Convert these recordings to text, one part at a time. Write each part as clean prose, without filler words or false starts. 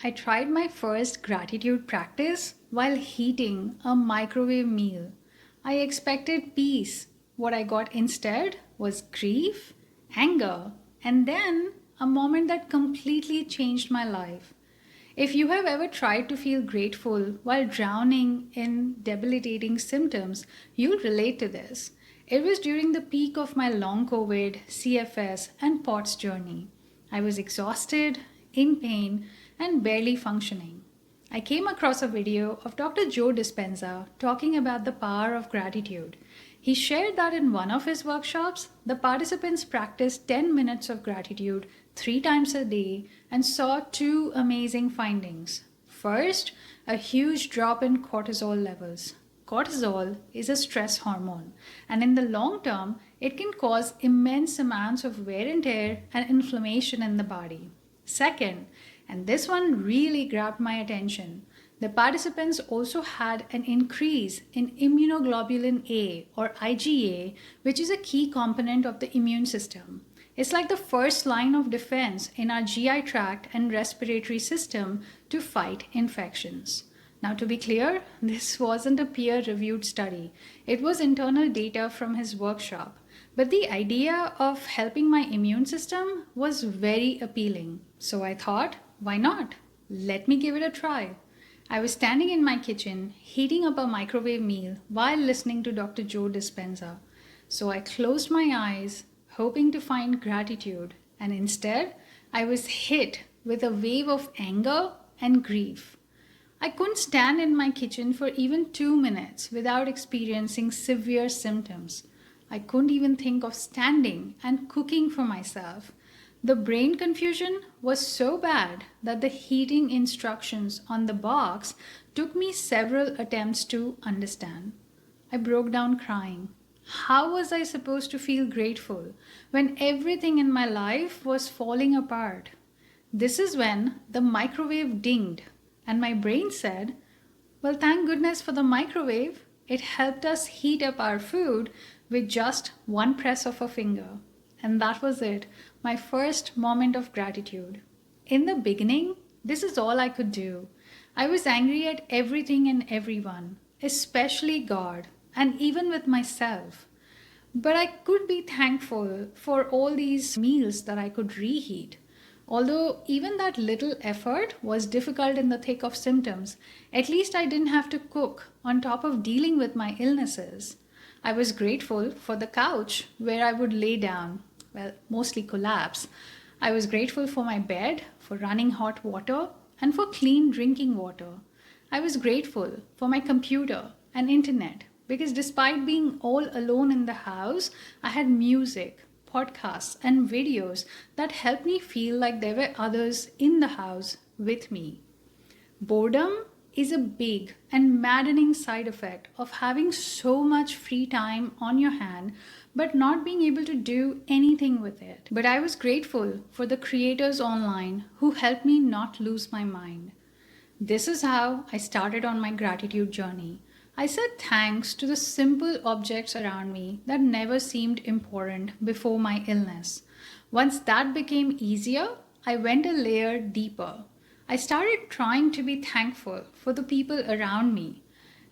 I tried my first gratitude practice while heating a microwave meal. I expected peace. What I got instead was grief, anger, and then a moment that completely changed my life. If you have ever tried to feel grateful while drowning in debilitating symptoms, you'll relate to this. It was during the peak of my long COVID, CFS, and POTS journey. I was exhausted, in pain, and barely functioning. I came across a video of Dr. Joe Dispenza talking about the power of gratitude. He shared that in one of his workshops, the participants practiced 10 minutes of gratitude 3 times a day and saw two amazing findings. First, a huge drop in cortisol levels. Cortisol is a stress hormone, and in the long term, it can cause immense amounts of wear and tear and inflammation in the body. Second, and this one really grabbed my attention, the participants also had an increase in immunoglobulin A or IgA, which is a key component of the immune system. It's like the first line of defense in our GI tract and respiratory system to fight infections. Now, to be clear, this wasn't a peer-reviewed study. It was internal data from his workshop. But the idea of helping my immune system was very appealing. So I thought, why not? Let me give it a try. I was standing in my kitchen, heating up a microwave meal while listening to Dr. Joe Dispenza. So I closed my eyes, hoping to find gratitude, and instead, I was hit with a wave of anger and grief. I couldn't stand in my kitchen for even 2 minutes without experiencing severe symptoms. I couldn't even think of standing and cooking for myself. The brain confusion was so bad that the heating instructions on the box took me several attempts to understand. I broke down crying. How was I supposed to feel grateful when everything in my life was falling apart? This is when the microwave dinged. And my brain said, well, thank goodness for the microwave. It helped us heat up our food with just one press of a finger. And that was it, my first moment of gratitude. In the beginning, this is all I could do. I was angry at everything and everyone, especially God, and even with myself. But I could be thankful for all these meals that I could reheat. Although even that little effort was difficult in the thick of symptoms, at least I didn't have to cook on top of dealing with my illnesses. I was grateful for the couch where I would lay down, well, mostly collapse. I was grateful for my bed, for running hot water, and for clean drinking water. I was grateful for my computer and internet because despite being all alone in the house, I had music, podcasts, and videos that helped me feel like there were others in the house with me. Boredom is a big and maddening side effect of having so much free time on your hand but not being able to do anything with it. But I was grateful for the creators online who helped me not lose my mind. This is how I started on my gratitude journey. I said thanks to the simple objects around me that never seemed important before my illness. Once that became easier, I went a layer deeper. I started trying to be thankful for the people around me.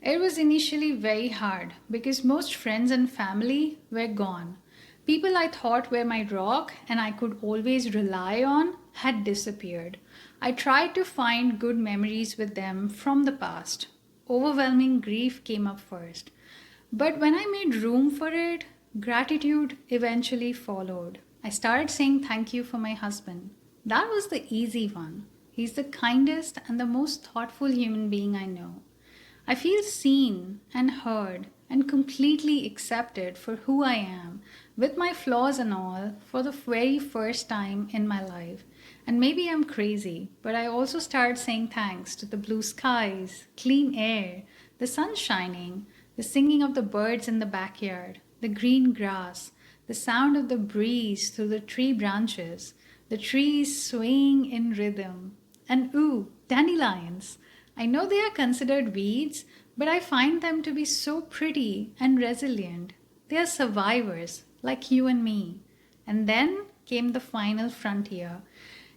It was initially very hard because most friends and family were gone. People I thought were my rock and I could always rely on had disappeared. I tried to find good memories with them from the past. Overwhelming grief came up first. But when I made room for it, gratitude eventually followed. I started saying thank you for my husband. That was the easy one. He's the kindest and the most thoughtful human being I know. I feel seen and heard and completely accepted for who I am, with my flaws and all, for the very first time in my life. And maybe I'm crazy, but I also started saying thanks to the blue skies, clean air, the sun shining, the singing of the birds in the backyard, the green grass, the sound of the breeze through the tree branches, the trees swaying in rhythm, and ooh, dandelions. I know they are considered weeds, but I find them to be so pretty and resilient. They are survivors, like you and me. And then came the final frontier.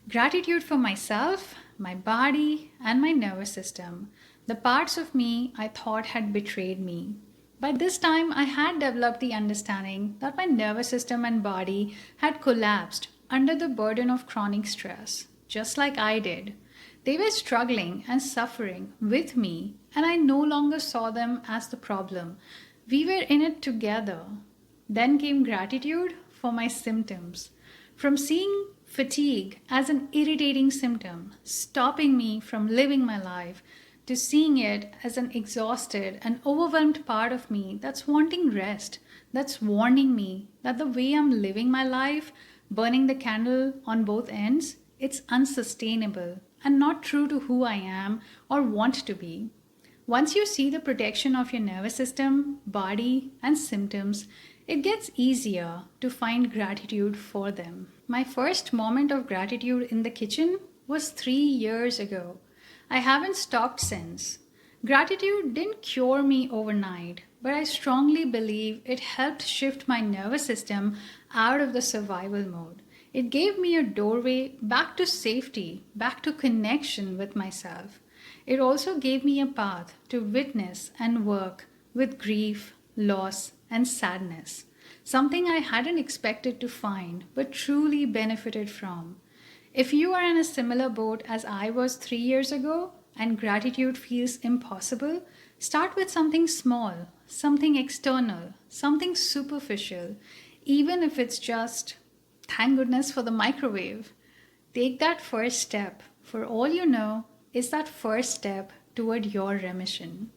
Gratitude for myself, my body, and my nervous system, the parts of me I thought had betrayed me. By this time, I had developed the understanding that my nervous system and body had collapsed under the burden of chronic stress, just like I did. They were struggling and suffering with me, and I no longer saw them as the problem. We were in it together. Then came gratitude for my symptoms. From seeing fatigue as an irritating symptom, stopping me from living my life, to seeing it as an exhausted and overwhelmed part of me that's wanting rest, that's warning me that the way I'm living my life, burning the candle on both ends, it's unsustainable and not true to who I am or want to be. Once you see the protection of your nervous system, body, and symptoms, it gets easier to find gratitude for them. My first moment of gratitude in the kitchen was 3 years ago. I haven't stopped since. Gratitude didn't cure me overnight, but I strongly believe it helped shift my nervous system out of the survival mode. It gave me a doorway back to safety, back to connection with myself. It also gave me a path to witness and work with grief, loss, and sadness, something I hadn't expected to find but truly benefited from. If you are in a similar boat as I was 3 years ago and gratitude feels impossible, start with something small, something external, something superficial, even if it's just thank goodness for the microwave. Take that first step. For all you know, is that first step toward your remission.